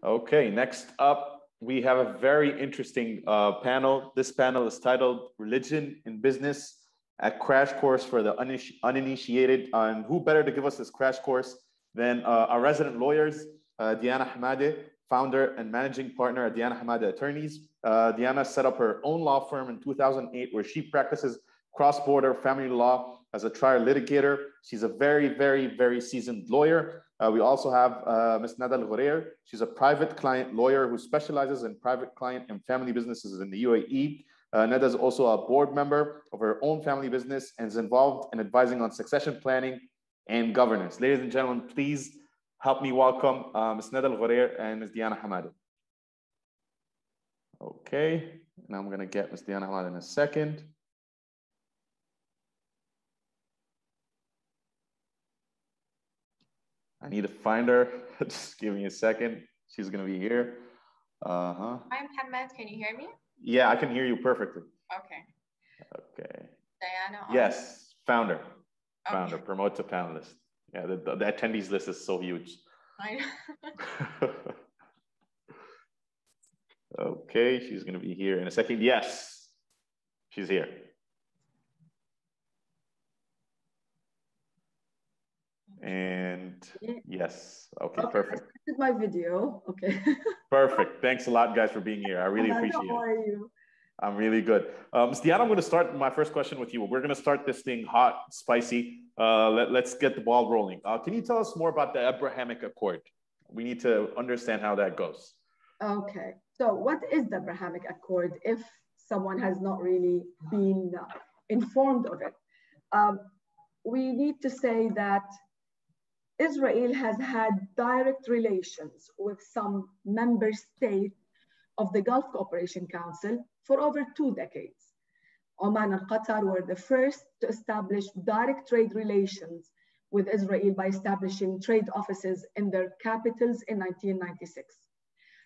Okay, next up, we have a very interesting panel. This panel is titled Religion in Business, a crash course for the uninitiated. And who better to give us this crash course than our resident lawyers, Diana Hamade, founder and managing partner at Diana Hamade Attorneys. Diana set up her own law firm in 2008 where she practices cross-border family law as a trial litigator. She's a very, very, very seasoned lawyer. We also have Ms. Nada Al-Ghurair. She's a private client lawyer who specializes in private client and family businesses in the UAE. Nada is also a board member of her own family business and is involved in advising on succession planning and governance. Ladies and gentlemen, please help me welcome Ms. Nada Al-Ghurair and Ms. Diana Hamade. Okay, and I'm gonna get Ms. Diana Hamade in a second. I need to find her. Just give me a second. She's going to be here. Hi, Mohammed. Can you hear me? Yeah, I can hear you perfectly. Okay. Okay. Diana? Yes, founder. Okay. Founder, promote to panelist. Yeah, the attendees list is so huge. I know. Okay, she's going to be here in a second. Yes, she's here. And yes, okay, perfect. This is my video. Okay. Perfect. Thanks a lot, guys, for being here. I really appreciate it. How are you? I'm really good. Ms. Diana, I'm going to start my first question with you. We're going to start this thing hot, spicy. Let's get the ball rolling. Can you tell us more about the Abrahamic Accord? We need to understand how that goes. Okay. So what is the Abrahamic Accord if someone has not really been informed of it? We need to say that Israel has had direct relations with some member states of the Gulf Cooperation Council for over 2 decades. Oman and Qatar were the first to establish direct trade relations with Israel by establishing trade offices in their capitals in 1996.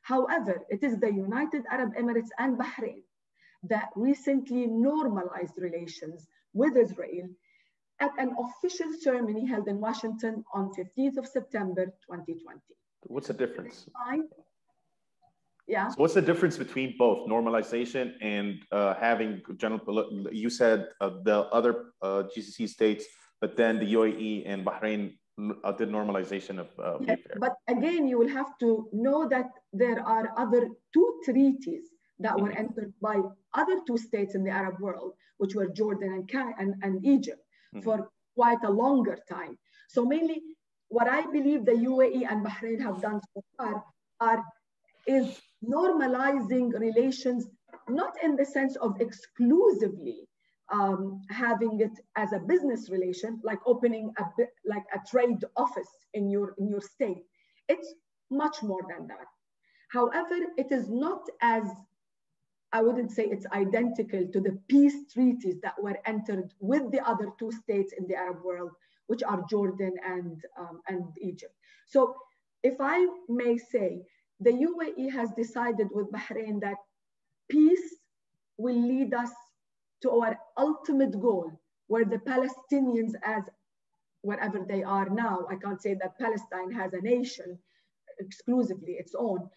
However, it is the United Arab Emirates and Bahrain that recently normalized relations with Israel at an official ceremony held in Washington on 15th of September, 2020. What's the difference? Yeah. So what's the difference between both normalization and having general, you said the other GCC states, but then the UAE and Bahrain did normalization of yes, but again, you will have to know that there are other 2 treaties that were entered by other 2 states in the Arab world, which were Jordan and Egypt, for quite a longer time. So mainly what I believe the UAE and Bahrain have done so far is normalizing relations, not in the sense of exclusively having it as a business relation, like opening a trade office in your state. It's much more than that. However, it is not as, I wouldn't say it's identical to the peace treaties that were entered with the other 2 states in the Arab world, which are Jordan and Egypt. So if I may say, the UAE has decided with Bahrain that peace will lead us to our ultimate goal, where the Palestinians, as wherever they are now, I can't say that Palestine has a nation exclusively its own.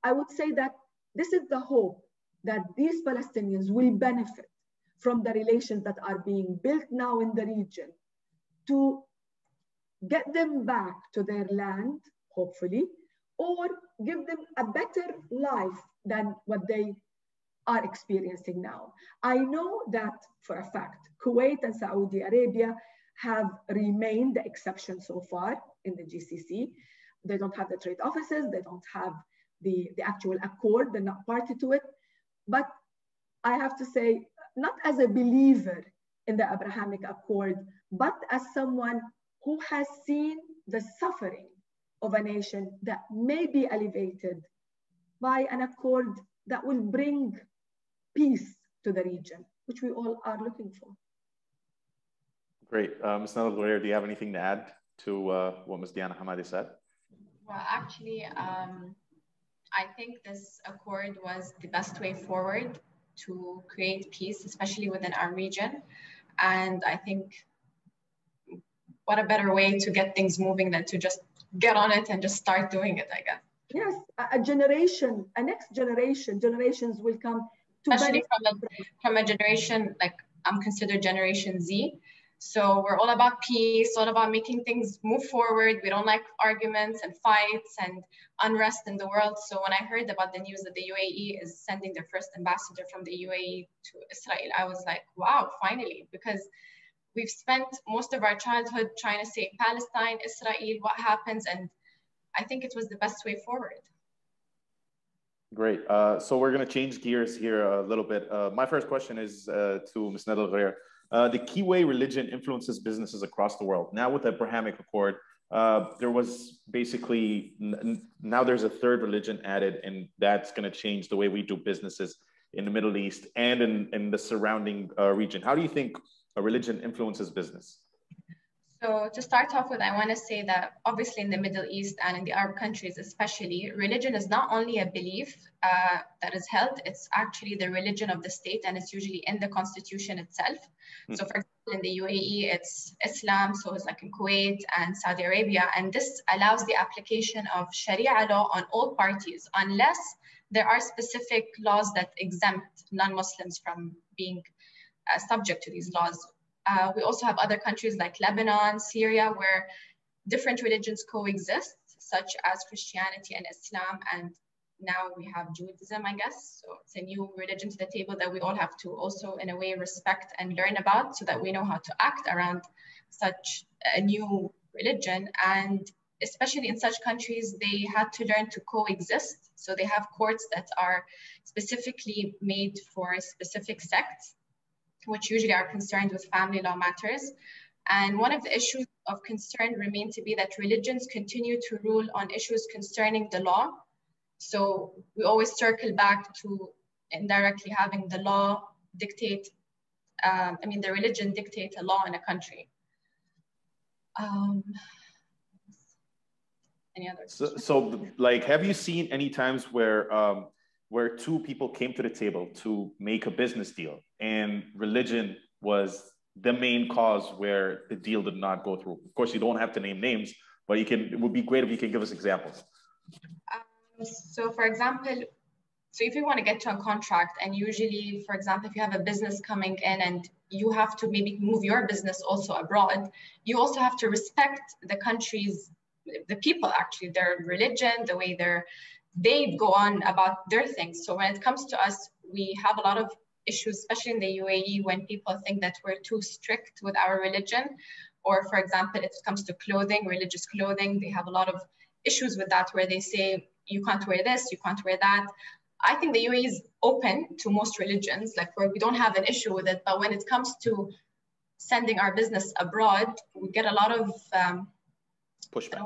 I would say that this is the hope, that these Palestinians will benefit from the relations that are being built now in the region to get them back to their land, hopefully, or give them a better life than what they are experiencing now. I know that for a fact, Kuwait and Saudi Arabia have remained the exception so far in the GCC. They don't have the trade offices, they don't have the actual accord, they're not party to it. But I have to say, not as a believer in the Abrahamic Accord, but as someone who has seen the suffering of a nation that may be alleviated by an accord that will bring peace to the region, which we all are looking for. Great. Ms. Nada Al-Ghurair, do you have anything to add to what Ms. Diana Hamade said? Well, actually, I think this accord was the best way forward to create peace, especially within our region. And I think what a better way to get things moving than to just get on it and just start doing it, I guess. Yes, a generation, a next generation, generations will come to especially benefit from a generation, like I'm considered Generation Z. So we're all about peace, all about making things move forward. We don't like arguments and fights and unrest in the world. So when I heard about the news that the UAE is sending their first ambassador from the UAE to Israel, I was like, wow, finally, because we've spent most of our childhood trying to say Palestine, Israel, what happens? And I think it was the best way forward. Great. So we're going to change gears here a little bit. My first question is to Ms. Nadal. The key way religion influences businesses across the world. Now with the Abrahamic Accord, there was basically, now there's a third religion added, and that's going to change the way we do businesses in the Middle East and in the surrounding region. How do you think a religion influences business? So to start off with, I want to say that obviously in the Middle East and in the Arab countries especially, religion is not only a belief that is held, it's actually the religion of the state, and it's usually in the constitution itself. So for example, in the UAE, it's Islam, so it's like in Kuwait and Saudi Arabia, and this allows the application of Sharia law on all parties, unless there are specific laws that exempt non-Muslims from being subject to these laws. We also have other countries like Lebanon, Syria, where different religions coexist, such as Christianity and Islam. And now we have Judaism, I guess. So it's a new religion to the table that we all have to also, in a way, respect and learn about so that we know how to act around such a new religion. And especially in such countries, they had to learn to coexist. So they have courts that are specifically made for specific sects, which usually are concerned with family law matters. And one of the issues of concern remain to be that religions continue to rule on issues concerning the law. So we always circle back to indirectly having the law dictate, the religion dictate a law in a country. Any other questions? So like, have you seen any times where two people came to the table to make a business deal and religion was the main cause where the deal did not go through? Of course, you don't have to name names, but it would be great if you can give us examples. So for example, if you want to get to a contract, and usually, for example, if you have a business coming in and you have to maybe move your business also abroad, you also have to respect the country's, the people actually, their religion, the way they go on about their things. So when it comes to us, we have a lot of issues, especially in the UAE, when people think that we're too strict with our religion. Or for example, if it comes to clothing, religious clothing, they have a lot of issues with that, where they say, you can't wear this, you can't wear that. I think the UAE is open to most religions, like where we don't have an issue with it. But when it comes to sending our business abroad, we get a lot of pushback.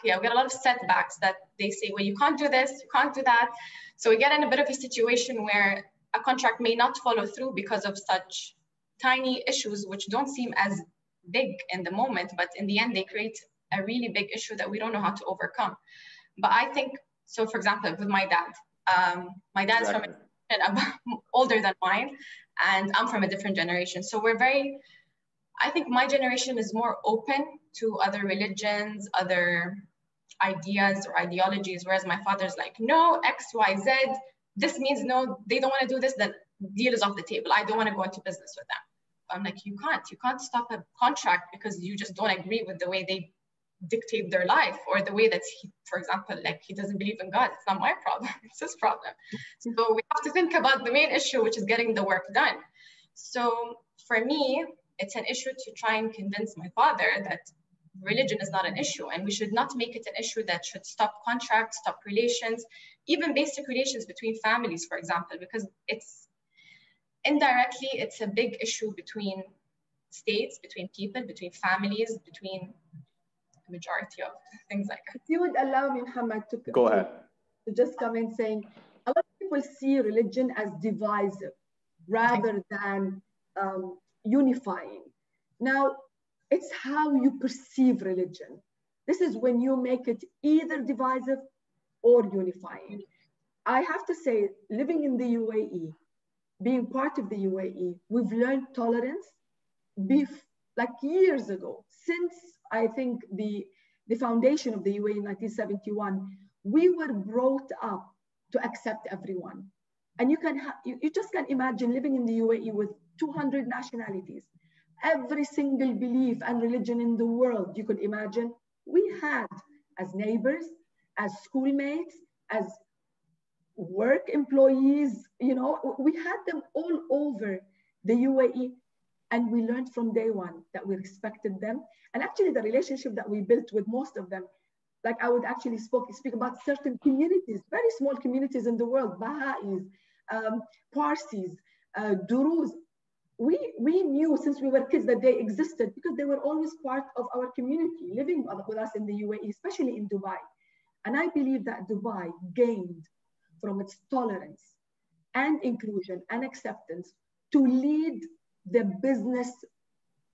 Yeah, we get a lot of setbacks that they say, well, you can't do this, you can't do that. So we get in a bit of a situation where a contract may not follow through because of such tiny issues, which don't seem as big in the moment, but in the end, they create a really big issue that we don't know how to overcome. But I think, so for example, with my dad, my dad's from a generation older than mine, and I'm from a different generation. So I think my generation is more open to other religions, other ideas or ideologies, whereas my father's like, no, X, Y, Z, this means no, they don't want to do this, then deal is off the table. I don't want to go into business with them. I'm like, you can't stop a contract because you just don't agree with the way they dictate their life, or the way that he, for example, like he doesn't believe in God. It's not my problem, it's his problem. So we have to think about the main issue, which is getting the work done. So for me, it's an issue to try and convince my father that religion is not an issue, and we should not make it an issue that should stop contracts, stop relations, even basic relations between families, for example, because it's indirectly, it's a big issue between states, between people, between families, between the majority of things like that. If you would allow me, Muhammad, to just come in saying, a lot of people see religion as divisive rather than unifying. Now, it's how you perceive religion. This is when you make it either divisive or unifying. I have to say, living in the UAE, being part of the UAE, we've learned tolerance like years ago. Since I think the foundation of the UAE in 1971, we were brought up to accept everyone. And you just can imagine living in the UAE with 200 nationalities, every single belief and religion in the world you could imagine. We had as neighbors, as schoolmates, as work employees, you know, we had them all over the UAE. And we learned from day one that we respected them. And actually the relationship that we built with most of them, like I would actually speak about certain communities, very small communities in the world, Baha'is, Parsis, Duruz. We knew since we were kids that they existed because they were always part of our community, living with us in the UAE, especially in Dubai. And I believe that Dubai gained from its tolerance and inclusion and acceptance to lead the business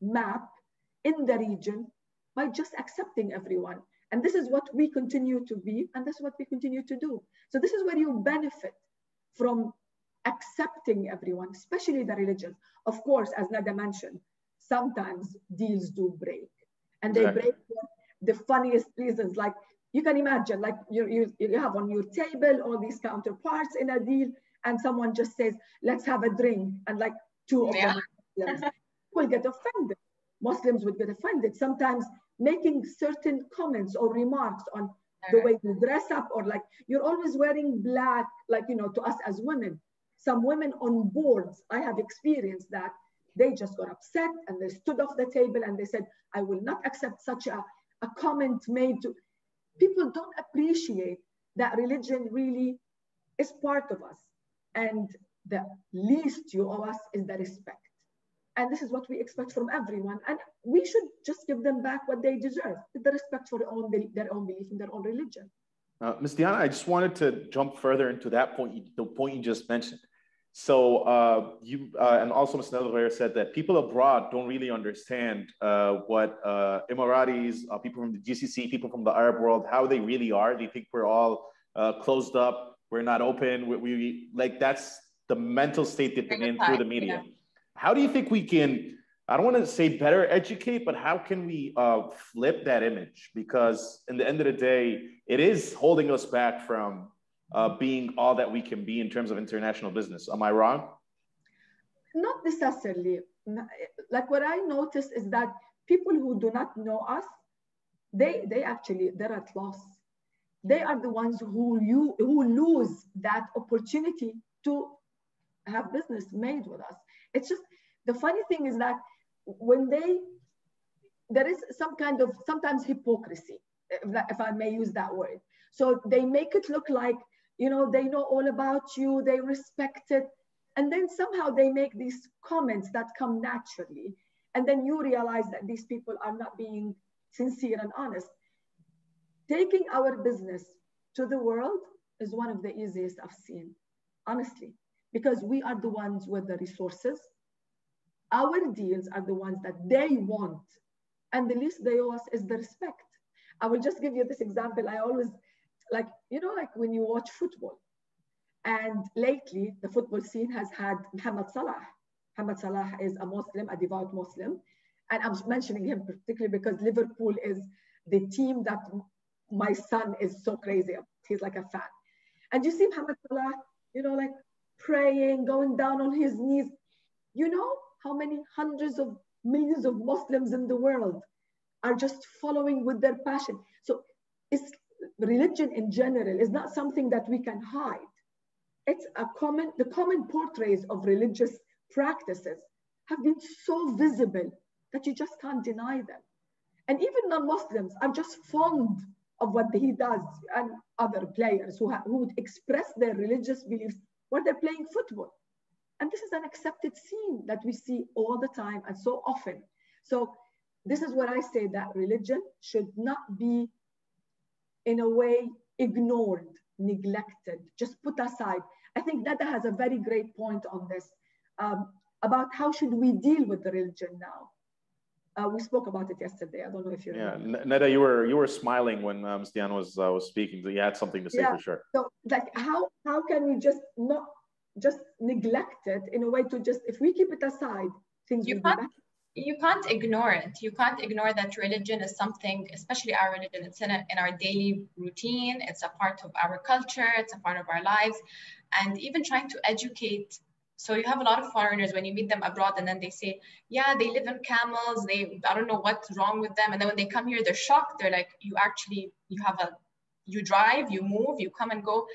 map in the region by just accepting everyone. And this is what we continue to be, and this is what we continue to do. So this is where you benefit from accepting everyone, especially the religion. Of course, as Nada mentioned, sometimes deals do break. And they break for the funniest reasons. Like you can imagine, like you have on your table all these counterparts in a deal, and someone just says, let's have a drink. And like two of them Muslims will get offended. Muslims would get offended. Sometimes making certain comments or remarks on the way you dress up, or like you're always wearing black, like, you know, to us as women. Some women on boards, I have experienced that they just got upset and they stood off the table and they said, I will not accept such a comment made to. People don't appreciate that religion really is part of us. And the least you owe us is the respect. And this is what we expect from everyone. And we should just give them back what they deserve, the respect for their own belief in their own religion. Ms. Diana, I just wanted to jump further into that point, the point you just mentioned. So you and also Ms. Nelvair said that people abroad don't really understand what Emiratis, people from the GCC, people from the Arab world, how they really are. They think we're all closed up, we're not open. We like that's the mental state that they're in through the media. Yeah. How do you think we can, I don't want to say better educate, but how can we flip that image? Because in the end of the day, it is holding us back from being all that we can be in terms of international business. Am I wrong? Not necessarily. Like what I noticed is that people who do not know us, they're at loss. They are the ones who lose that opportunity to have business made with us. It's just, the funny thing is that when there is some kind of, sometimes hypocrisy, if I may use that word. So they make it look like, you know, they know all about you, they respect it. And then somehow they make these comments that come naturally. And then you realize that these people are not being sincere and honest. Taking our business to the world is one of the easiest I've seen, honestly, because we are the ones with the resources. Our deals are the ones that they want. And the least they owe us is the respect. I will just give you this example. I always, like, you know, like when you watch football, and lately the football scene has had Mohamed Salah. Mohamed Salah is a Muslim, a devout Muslim. And I'm mentioning him particularly because Liverpool is the team that my son is so crazy about. He's like a fan. And you see Mohamed Salah, you know, like praying, going down on his knees. You know how many hundreds of millions of Muslims in the world are just following with their passion. So religion in general is not something that we can hide. It's the common portraits of religious practices have been so visible that you just can't deny them. And even non-Muslims are just fond of what he does, and other players who would express their religious beliefs while they're playing football. And this is an accepted scene that we see all the time and so often. So this is where I say that religion should not be, in a way, ignored, neglected, just put aside. I think Nada has a very great point on this, about how should we deal with the religion now. We spoke about it yesterday. I don't know if you remember. Yeah, Nada, you were smiling when Ms. Diana was speaking. So you had something to say for sure. So like how can we just not just neglect it in a way to just, if we keep it aside, things will be better. you can't ignore it. You can't ignore that religion is something, especially our religion, it's in our daily routine. It's a part of our culture. It's a part of our lives. And even trying to educate. So you have a lot of foreigners when you meet them abroad and then they say, yeah, they live in camels. I don't know what's wrong with them. And then when they come here, they're shocked. They're like, you drive, you move, you come and go.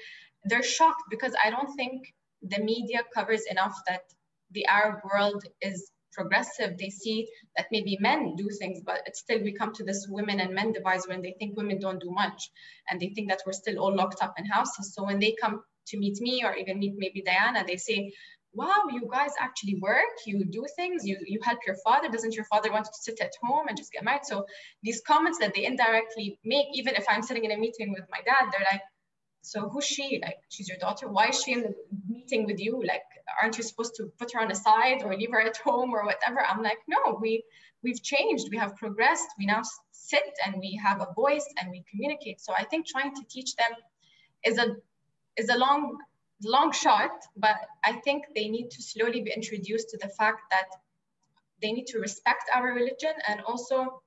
They're shocked because I don't think the media covers enough that the Arab world is progressive. They see that maybe men do things, but it's still, we come to this women and men divide when they think women don't do much. And they think that we're still all locked up in houses. So when they come to meet me or even meet maybe Diana, they say, wow, you guys actually work, you do things, you help your father. Doesn't your father want to sit at home and just get married? So these comments that they indirectly make, even if I'm sitting in a meeting with my dad, they're like, so who's she? Like, she's your daughter. Why is she in the meeting with you? Like, aren't you supposed to put her on the side or leave her at home or whatever? I'm like, no, we've changed. We have progressed. We now sit and we have a voice and we communicate. So I think trying to teach them is a long shot, but I think they need to slowly be introduced to the fact that they need to respect our religion and also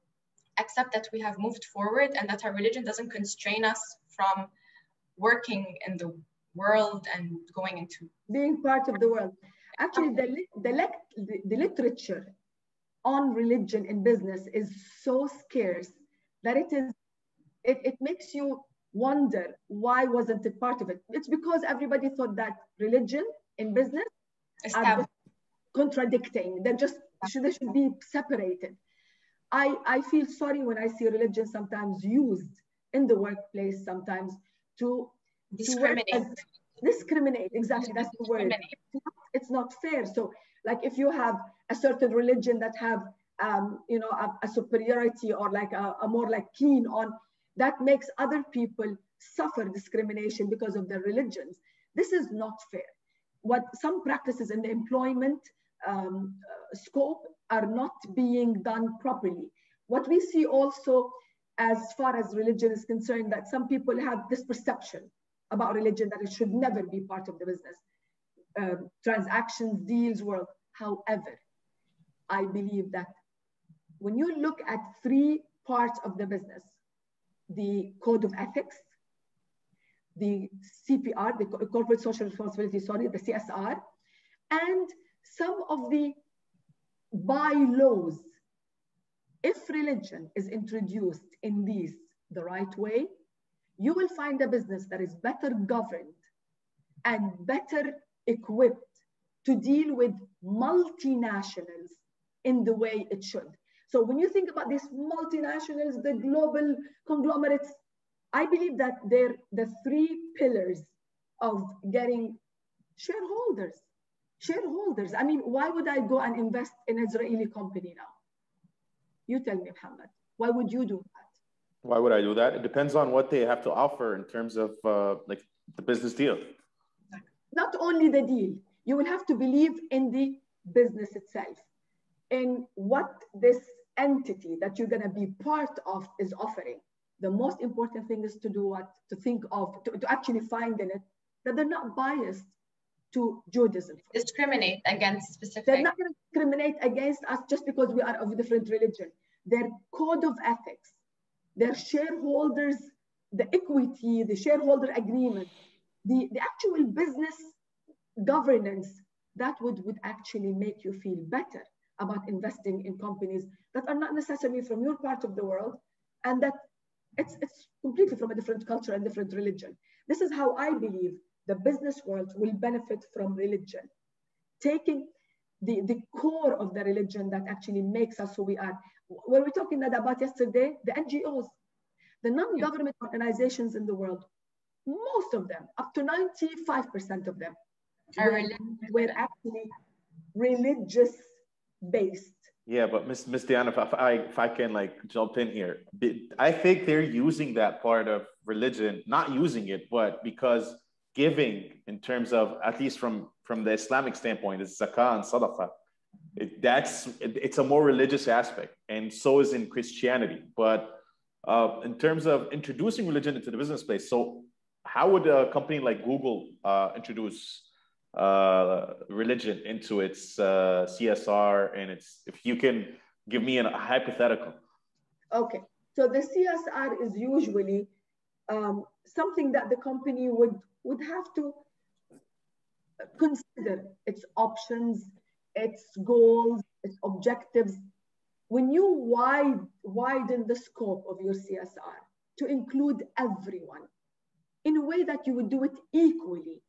accept that we have moved forward and that our religion doesn't constrain us from working in the world and going into being part of the world. Actually, the literature on religion in business is so scarce that it makes you wonder, why wasn't it part of it? It's because everybody thought that religion in business are just contradicting. They should be separated. I feel sorry when I see religion sometimes used in the workplace, sometimes to discriminate. Exactly, that's the word. It's not fair. So, like, if you have a certain religion that have a superiority or like a more like keen on, that makes other people suffer discrimination because of their religions. This is not fair. What some practices in the employment scope are not being done properly. What we see also, as far as religion is concerned, that some people have this perception about religion that it should never be part of the business, transactions, deals, world. However, I believe that when you look at three parts of the business, the code of ethics, the CPR, the corporate social responsibility, the CSR, and some of the bylaws, if religion is introduced in these the right way, you will find a business that is better governed and better equipped to deal with multinationals in the way it should. So when you think about these multinationals, the global conglomerates, I believe that they're the three pillars of getting shareholders. I mean, why would I go and invest in an Israeli company now? You tell me, Muhammad, why would you do that? Why would I do that? It depends on what they have to offer in terms of like the business deal. Not only the deal, you will have to believe in the business itself, in what this entity that you're going to be part of is offering. The most important thing is to do what? To think of, to actually find in it that they're not biased to Judaism. Discriminate against specific. They're not going to discriminate against us just because we are of a different religion. Their code of ethics, their shareholders, the equity, the shareholder agreement, the actual business governance, that would actually make you feel better about investing in companies that are not necessarily from your part of the world, and that it's completely from a different culture and different religion. This is how I believe the business world will benefit from religion. Taking the core of the religion that actually makes us who we are. When we're talking about yesterday, the NGOs, the non-government organizations in the world, most of them, up to 95% of them, were actually religious-based. Yeah, but Miss Diana, if I can like jump in here, I think they're using that part of religion, not using it, but because giving in terms of, at least from the Islamic standpoint, it's zakah and sadaqah. It's a more religious aspect, and so is in Christianity. But in terms of introducing religion into the business place, so how would a company like Google introduce religion into its CSR and its, if you can Give me a hypothetical. Okay, so the CSR is usually something that the company would have to consider its options, its goals, its objectives. When you widen the scope of your CSR to include everyone in a way that you would do it equally,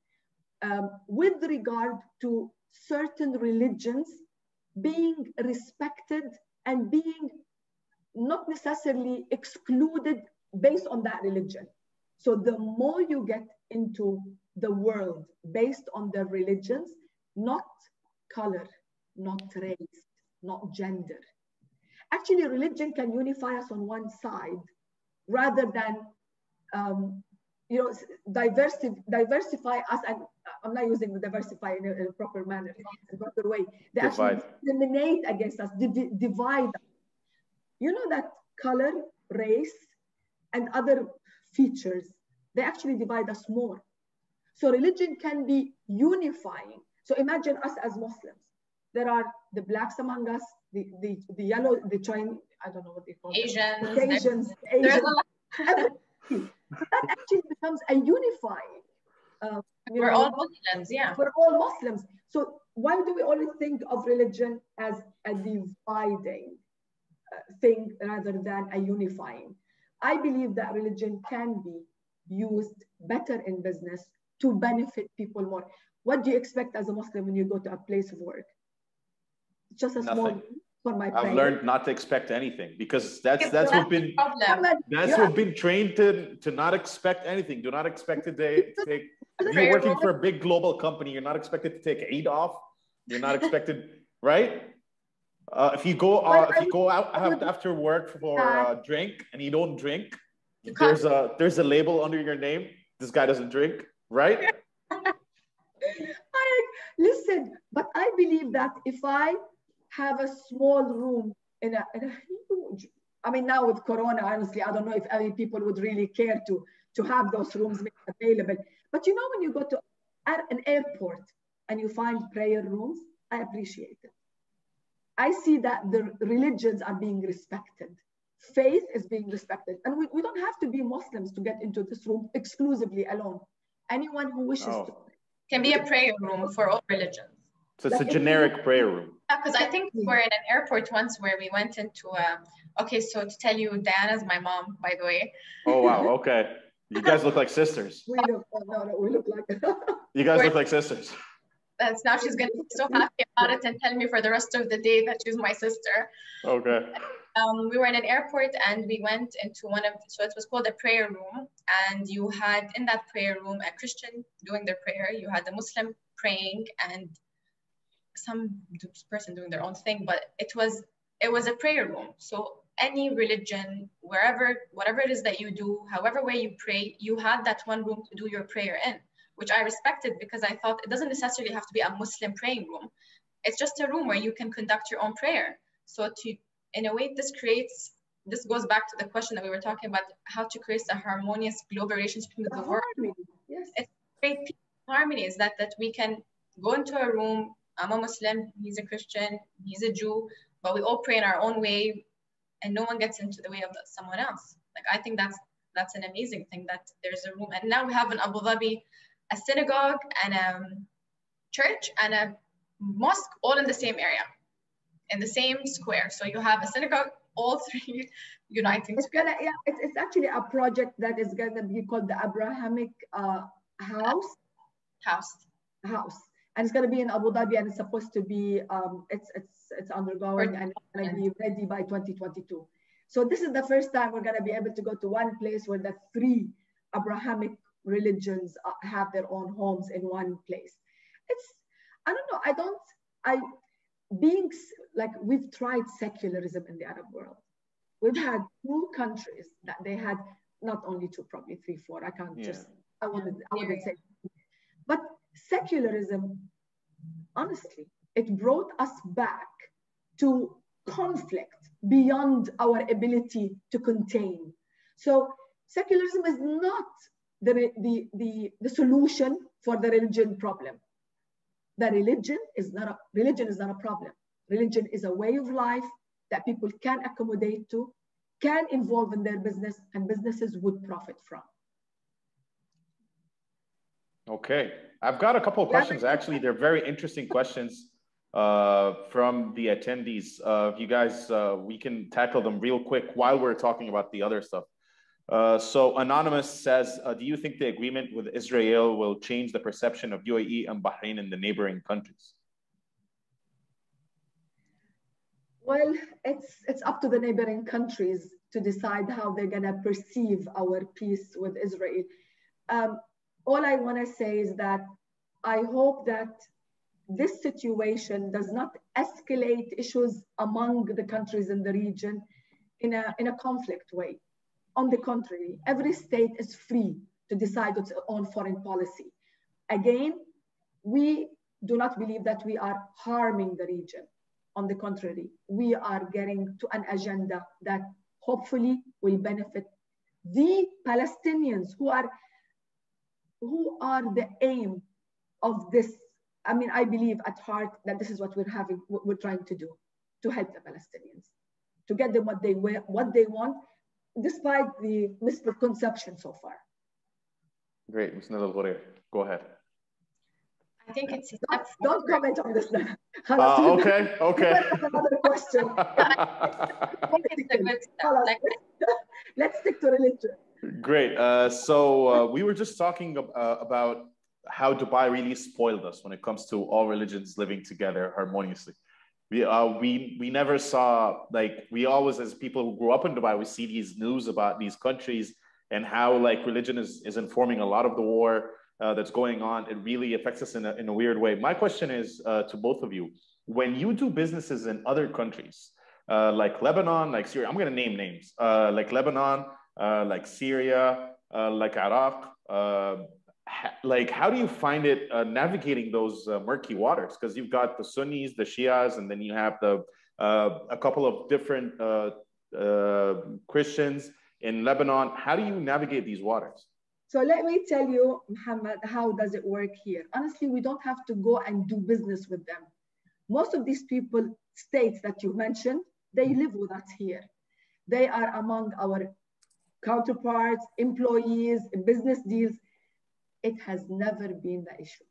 with regard to certain religions being respected and being not necessarily excluded based on that religion. So the more you get into the world based on their religions, not color, not race, not gender. Actually, religion can unify us on one side rather than diversify us. And I'm not using the diversify in a proper manner, in a proper way. They actually discriminate against us, divide us. You know that color, race, and other features, they actually divide us more. So religion can be unifying. So imagine us as Muslims. There are the blacks among us, the yellow, the Chinese, I don't know what they call them. Asians. So that actually becomes a unifying. We're all Muslims, yeah. We're all Muslims. So why do we always think of religion as a dividing thing rather than a unifying? I believe that religion can be used better in business to benefit people more. What do you expect as a Muslim when you go to a place of work? Just a small for my I've learned not to expect anything, because that's what been trained to not expect anything. Do not expect to take. If you're working for a big global company, you're not expected to take Eid off. You're not expected, right? If you go out after work for a drink and you don't drink, there's a label under your name. This guy doesn't drink, right? Listen, but I believe that if I have a small room in a huge, I mean, now with Corona, honestly, I don't know if any people would really care to have those rooms made available. But you know, when you go to an airport and you find prayer rooms, I appreciate it. I see that the religions are being respected. Faith is being respected. And we don't have to be Muslims to get into this room exclusively alone. Anyone who wishes to. Can be a prayer room for all religions. So it's a generic prayer room. Because I think we were in an airport once where we went into okay, so to tell you, Diana's my mom, by the way. Oh, wow. Okay. You guys look like sisters. We look like You guys look like sisters. Now she's going to be so happy about it and tell me for the rest of the day that she's my sister. Okay. We were in an airport and we went into so it was called a prayer room. And you had in that prayer room a Christian doing their prayer. You had a Muslim praying and some person doing their own thing, but it was a prayer room. So any religion, whatever it is that you do, however way you pray, you had that one room to do your prayer in, which I respected because I thought it doesn't necessarily have to be a Muslim praying room. It's just a room where you can conduct your own prayer. So in a way, this goes back to the question that we were talking about, how to create a harmonious global relationship with the world. Yes. It's great harmony is that we can go into a room. I'm a Muslim, he's a Christian, he's a Jew, but we all pray in our own way and no one gets into the way of someone else. Like, I think that's an amazing thing that there's a room. And now we have in Abu Dhabi a synagogue and a church and a mosque all in the same area, in the same square. So you have a synagogue, all three uniting together. It's actually a project that is going to be called the Abrahamic house. And it's going to be in Abu Dhabi, and it's supposed to be, it's undergoing and it's going to be ready by 2022. So this is the first time we're going to be able to go to one place where the three Abrahamic religions have their own homes in one place. I don't know, we've tried secularism in the Arab world. We've had 2 countries that they had, not only 2, probably 3, 4, I wouldn't say. But secularism, honestly, it brought us back to conflict beyond our ability to contain. So secularism is not the solution for the religion problem. Religion is not a problem. Religion is a way of life that people can accommodate to, can involve in their business, and businesses would profit from. Okay, I've got a couple of questions. Actually, they're very interesting questions from the attendees. You guys, we can tackle them real quick while we're talking about the other stuff. So Anonymous says, do you think the agreement with Israel will change the perception of UAE and Bahrain in the neighboring countries? Well, it's up to the neighboring countries to decide how they're going to perceive our peace with Israel. All I want to say is that I hope that this situation does not escalate issues among the countries in the region in a conflict way. On the contrary, every state is free to decide its own foreign policy. Again, we do not believe that we are harming the region. On the contrary, we are getting to an agenda that hopefully will benefit the Palestinians who are the aim of this. I mean, I believe at heart that this is what we're trying to do, to help the Palestinians, to get them what they want, despite the misconception so far. Great, Ms. Nada Al-Ghurair, go ahead. I think it's don't comment on this now. Okay. Another question. Let's stick to religion. Great. So we were just talking about how Dubai really spoiled us when it comes to all religions living together harmoniously. We never saw, like, we always, as people who grew up in Dubai, we see these news about these countries and how, like, religion is informing a lot of the war that's going on. It really affects us in a weird way. My question is to both of you, when you do businesses in other countries, like Lebanon, like Syria, I'm going to name names, like Lebanon, like Syria, like Iraq, like, how do you find it navigating those murky waters? Because you've got the Sunnis, the Shias, and then you have a couple of different Christians in Lebanon. How do you navigate these waters? So let me tell you, Muhammad, how does it work here? Honestly, we don't have to go and do business with them. Most of these people, states that you mentioned, they live with us here. They are among our counterparts, employees, business deals. It has never been the issue.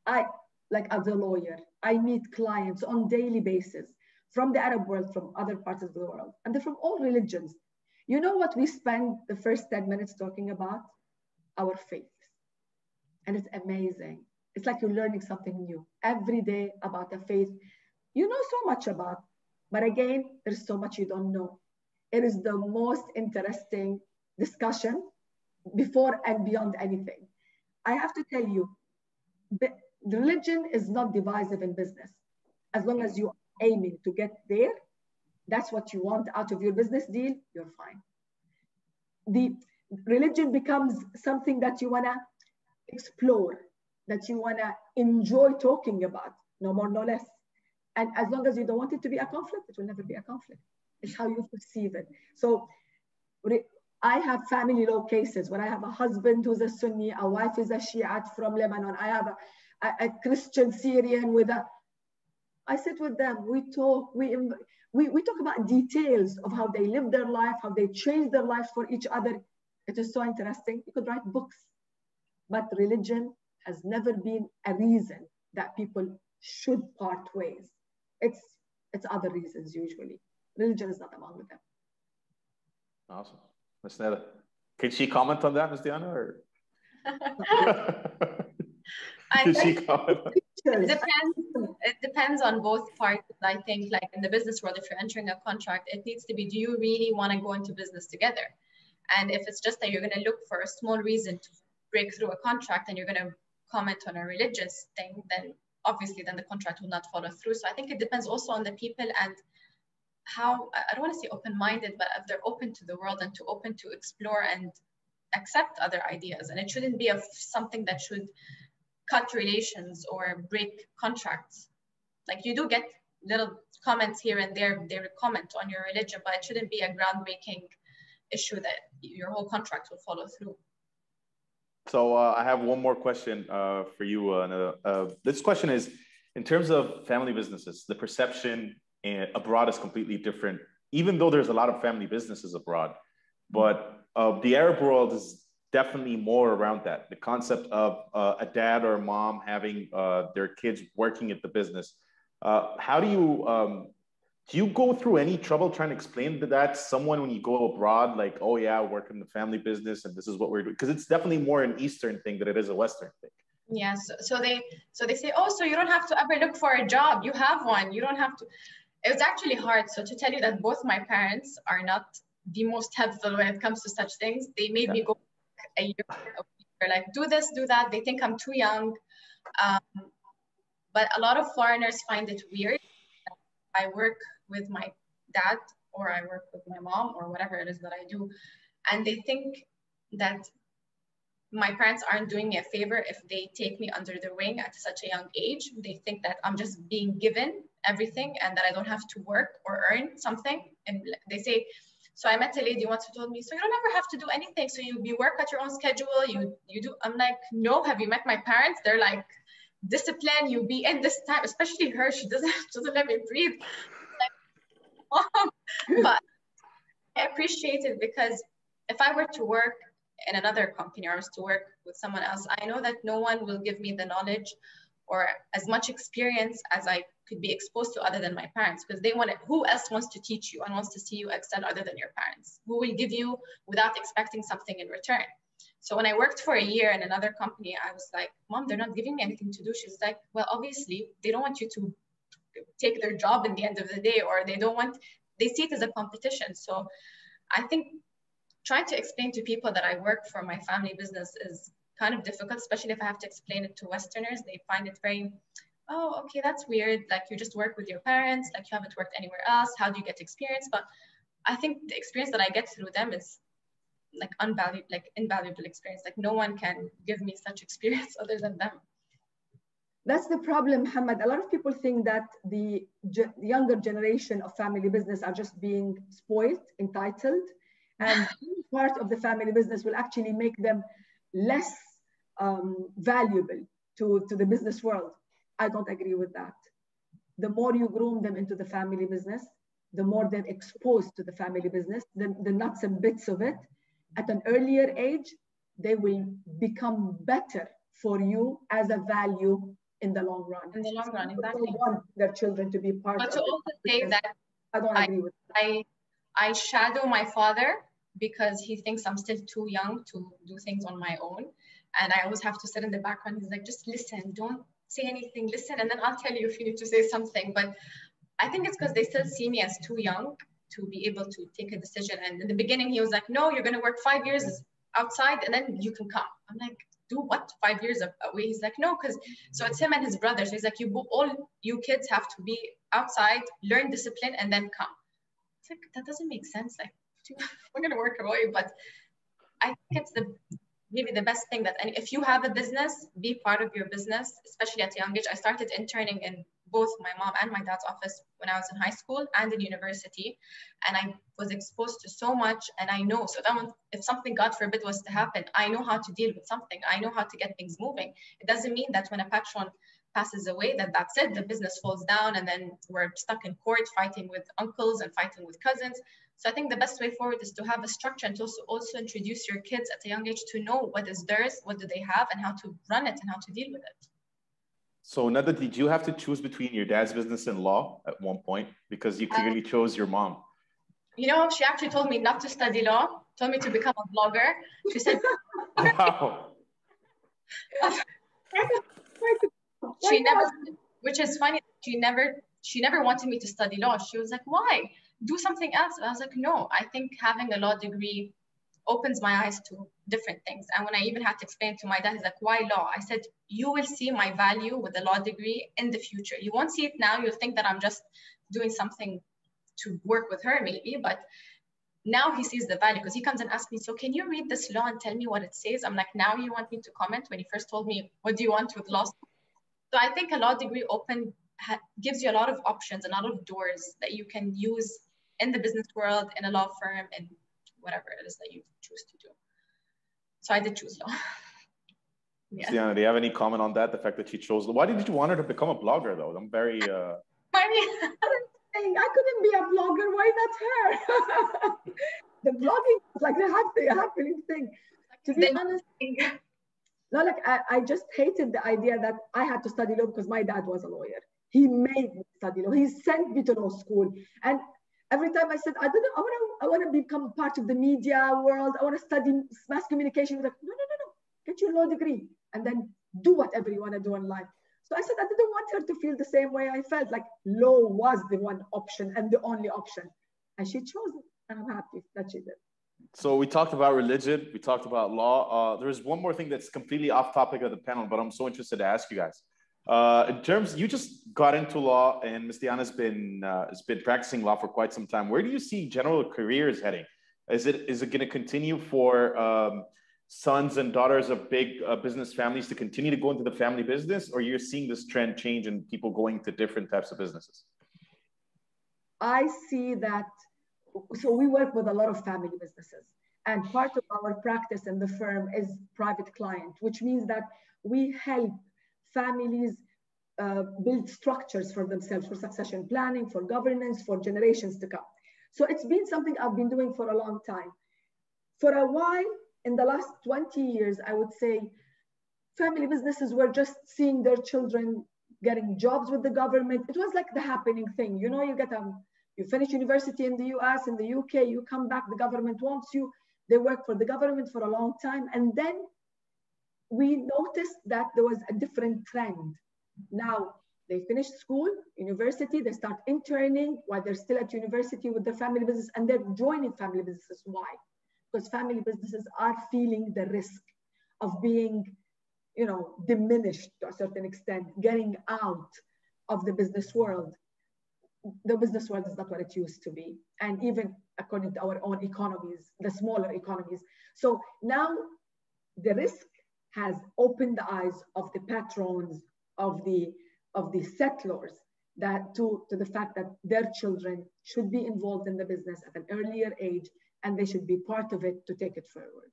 Like as a lawyer, I meet clients on daily basis from the Arab world, from other parts of the world, and they're from all religions. You know what we spend the first 10 minutes talking about? Our faith. And it's amazing. It's like you're learning something new every day about the faith. You know so much about, but again, there's so much you don't know. It is the most interesting discussion before and beyond anything. I have to tell you, religion is not divisive in business. As long as you're aiming to get there, that's what you want out of your business deal, you're fine. The religion becomes something that you want to explore, that you want to enjoy talking about, no more, no less. And as long as you don't want it to be a conflict, it will never be a conflict. It's how you perceive it. So I have family law cases where I have a husband who's a Sunni, a wife is a Shiite from Lebanon. I have a Christian Syrian I sit with them, we talk, we talk about details of how they live their life, how they change their lives for each other. It is so interesting. You could write books, but religion has never been a reason that people should part ways. It's other reasons usually. Religion is not among them. Awesome. Ms. Neda, can she comment on that, Ms. Diana? Or? Can she comment? It depends on both parties. I think, like in the business world, if you're entering a contract, it needs to be, do you really want to go into business together? And if it's just that you're going to look for a small reason to break through a contract and you're going to comment on a religious thing, then obviously then the contract will not follow through. So I think it depends also on the people and how, I don't want to say open-minded, but if they're open to the world and open to explore and accept other ideas. And it shouldn't be something that should cut relations or break contracts. Like, you do get little comments here and there, they would comment on your religion, but it shouldn't be a groundbreaking issue that your whole contract will follow through. So I have one more question for you. This question is, in terms of family businesses, the perception and abroad is completely different, even though there's a lot of family businesses abroad. But the Arab world is definitely more around that. The concept of a dad or a mom having their kids working at the business. How do you go through any trouble trying to explain that to someone when you go abroad, like, oh yeah, I work in the family business and this is what we're doing? Because it's definitely more an Eastern thing than it is a Western thing. Yes. So they say, oh, so you don't have to ever look for a job. You have one. You don't have to. It was actually hard. So to tell you that both my parents are not the most helpful when it comes to such things. They made me go a year, like, do this, do that. They think I'm too young. But a lot of foreigners find it weird. I work with my dad or I work with my mom or whatever it is that I do. And they think that my parents aren't doing me a favor if they take me under their wing at such a young age. They think that I'm just being given everything and that I don't have to work or earn something. And they say, so I met a lady once who told me, so you don't ever have to do anything. So you work at your own schedule, you do. I'm like, no, have you met my parents? They're like, discipline, you be in this time, especially her, she doesn't let me breathe. Like, but I appreciate it because if I were to work in another company or I was to work with someone else, I know that no one will give me the knowledge or as much experience as I could be exposed to other than my parents, because they want it. Who else wants to teach you and wants to see you excel other than your parents? Who will give you without expecting something in return? So when I worked for a year in another company, I was like, Mom, they're not giving me anything to do. She's like, well, obviously they don't want you to take their job in the end of the day, or they see it as a competition. So I think trying to explain to people that I work for my family business is kind of difficult, especially if I have to explain it to Westerners. They find it very, oh, okay, that's weird. Like, you just work with your parents, like you haven't worked anywhere else. How do you get experience? But I think the experience that I get through them is like invaluable experience. Like, no one can give me such experience other than them. That's the problem, Muhammad. A lot of people think that the younger generation of family business are just being spoiled, entitled, and part of the family business will actually make them less valuable to the business world. I don't agree with that. The more you groom them into the family business, the more they're exposed to the family business, the nuts and bits of it, at an earlier age, they will become better for you as a value in the long run. In the long run, exactly. They want their children to be part but of to also say that I don't agree with that. I shadow my father because he thinks I'm still too young to do things on my own. And I always have to sit in the background. He's like, just listen, don't say anything, listen, and then I'll tell you if you need to say something. But I think it's because they still see me as too young to be able to take a decision. And in the beginning, he was like, no, you're going to work 5 years outside and then you can come. I'm like, do what? 5 years away? He's like, no, because so it's him and his brother. So he's like, all you kids have to be outside, learn discipline, and then come. It's like, that doesn't make sense. Like, we're going to work away. But I think it's maybe the best thing that if you have a business, be part of your business, especially at a young age. I started interning in both my mom and my dad's office when I was in high school and in university. And I was exposed to so much, and I know, so that if something, God forbid, was to happen, I know how to deal with something. I know how to get things moving. It doesn't mean that when a patron passes away, that's it, the business falls down, and then we're stuck in court fighting with uncles and fighting with cousins. So I think the best way forward is to have a structure and to also introduce your kids at a young age to know what is theirs, what do they have, and how to run it and how to deal with it. So Nada, did you have to choose between your dad's business and law at one point? Because you clearly chose your mom. You know, she actually told me not to study law, told me to become a blogger. She said, wow. She never, which is funny, she never wanted me to study law. She was like, why? Do something else. I was like, no, I think having a law degree opens my eyes to different things. And when I even had to explain to my dad, he's like, why law? I said, you will see my value with a law degree in the future. You won't see it now. You'll think that I'm just doing something to work with her maybe, but now he sees the value because he comes and asks me, so can you read this law and tell me what it says? I'm like, now you want me to comment when you first told me, what do you want with law? So I think a law degree gives you a lot of options, a lot of doors that you can use in the business world, in a law firm, and whatever it is that you choose to do. So I did choose law. Yeah. Diana, do you have any comment on that? The fact that she chose law? Why did you want her to become a blogger though? I'm very... saying, I couldn't be a vlogger, why not her? The vlogging was like the happening thing. To be honest, no, like I just hated the idea that I had to study law because my dad was a lawyer. He made me study law. He sent me to law school. And every time I said, I want to become part of the media world. I want to study mass communication. He was like, no, get your law degree and then do whatever you want to do in life. So I said, I didn't want her to feel the same way I felt, like law was the one option and the only option. And she chose it, and I'm happy that she did. So we talked about religion, we talked about law. There's one more thing that's completely off topic of the panel, but I'm so interested to ask you guys. In terms, you just got into law, and Ms. Diana's has been practicing law for quite some time. Where do you see general careers heading? Is it going to continue for sons and daughters of big business families to continue to go into the family business, or you're seeing this trend change and people going to different types of businesses? I see that. So we work with a lot of family businesses, and part of our practice in the firm is private client, which means that we help families build structures for themselves, for succession planning, for governance, for generations to come. So it's been something I've been doing for a long time. For a while, in the last 20 years, I would say family businesses were just seeing their children getting jobs with the government. It was like the happening thing. You know, you finish university in the US, in the UK, you come back, the government wants you. They work for the government for a long time. And then we noticed that there was a different trend. Now they finish school, university, they start interning while they're still at university with their family business, and they're joining family businesses. Why? Because family businesses are feeling the risk of being, diminished to a certain extent, getting out of the business world. The business world is not what it used to be. And even according to our own economies, the smaller economies. So now the risk has opened the eyes of the patrons, of the settlers, that to the fact that their children should be involved in the business at an earlier age, and they should be part of it to take it forward.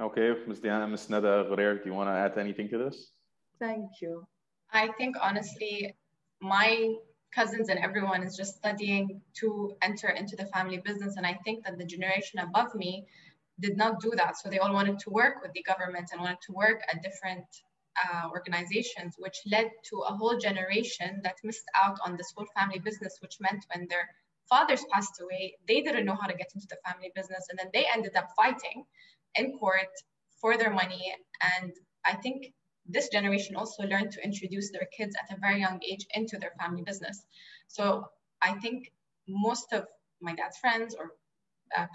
Okay, Ms. Diana, Ms. Nada Ghurer, do you want to add anything to this? Thank you. I think honestly, my cousins and everyone is just studying to enter into the family business. And I think that the generation above me did not do that. So they all wanted to work with the government and wanted to work at different organizations, which led to a whole generation that missed out on this whole family business, which meant when their fathers passed away, they didn't know how to get into the family business. And then they ended up fighting in court for their money. And I think this generation also learned to introduce their kids at a very young age into their family business. So I think most of my dad's friends or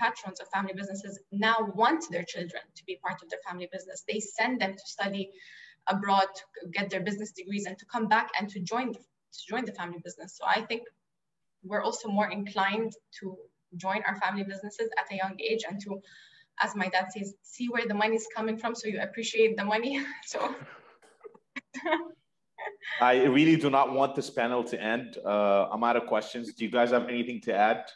patrons of family businesses now want their children to be part of their family business. They send them to study abroad, to get their business degrees, and to come back and to join the family business. So I think we're also more inclined to join our family businesses at a young age and to, as my dad says, see where the money is coming from so you appreciate the money. So I really do not want this panel to end. I'm out of questions. Do you guys have anything to add?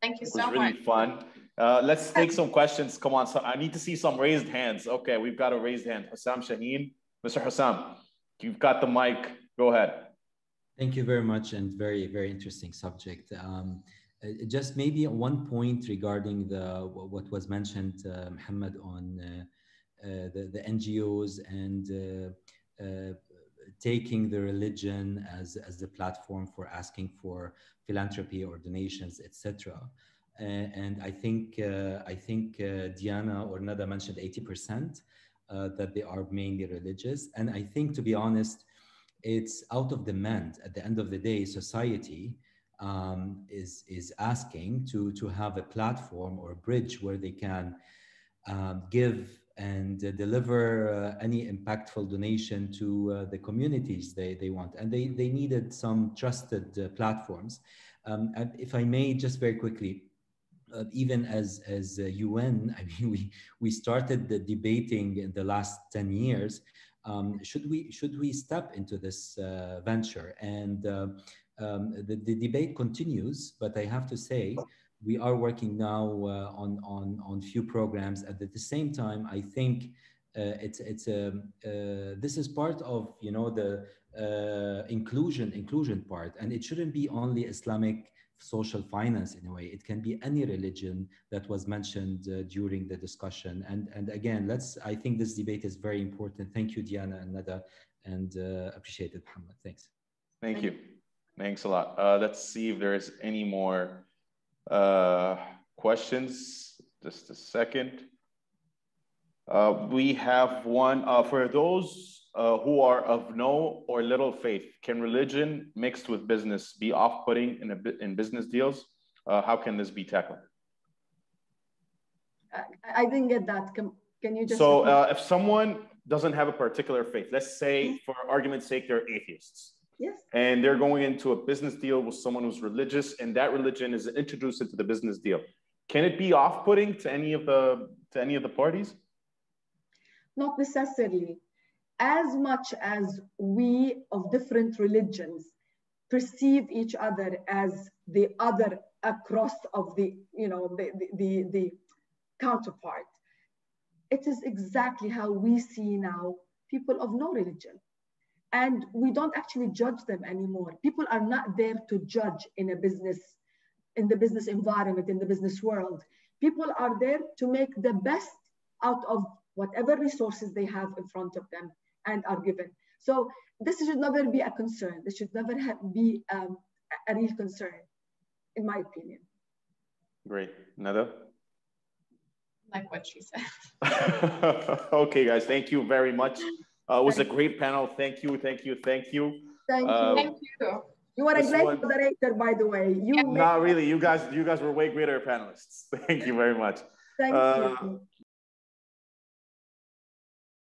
Thank you so much. It was really fun. Let's take some questions. Come on. So I need to see some raised hands. Okay, we've got a raised hand. Hussam Shaheen. Mr. Hussam, you've got the mic. Go ahead. Thank you very much, and very, very interesting subject. Just maybe one point regarding what was mentioned, Mohammed, on the NGOs and taking the religion as the platform for asking for philanthropy or donations, etc. And I think Diana or Nada mentioned 80% that they are mainly religious. And I think, to be honest, it's out of demand. At the end of the day, society is asking to have a platform or a bridge where they can give and deliver any impactful donation to the communities they want. And they needed some trusted platforms. And if I may, just very quickly, even as UN, I mean, we started the debating in the last 10 years. Should we step into this venture? And the debate continues, but I have to say, we are working now on few programs. At the same time, I think this is part of, you know, the inclusion part, and it shouldn't be only Islamic social finance in a way. It can be any religion that was mentioned during the discussion. And again, I think this debate is very important. Thank you, Diana and Nada, and appreciate it, Muhammad. Thanks. Thank you. Thanks a lot. Let's see if there's any more questions. Just a second. We have one for those who are of no or little faith. Can religion mixed with business be off-putting in business deals? How can this be tackled? I didn't get that. Can you just? So if someone doesn't have a particular faith, let's say for argument's sake, they're atheists. Yes. And they're going into a business deal with someone who's religious, and that religion is introduced into the business deal. Can it be off-putting to any of the parties? Not necessarily. As much as we of different religions perceive each other as the other across of the, you know, the counterpart, it is exactly how we see now people of no religion. And we don't actually judge them anymore. People are not there to judge in the business environment, in the business world. People are there to make the best out of whatever resources they have in front of them and are given. So this should never be a concern. This should never be a real concern, in my opinion. Great. Nada? Like what she said. Okay, guys, thank you very much. It was a great panel. Thank you, thank you, thank you. Thank you. Thank you. You are a great moderator, by the way. Not really. You guys were way greater panelists. Thank you very much. Thank you.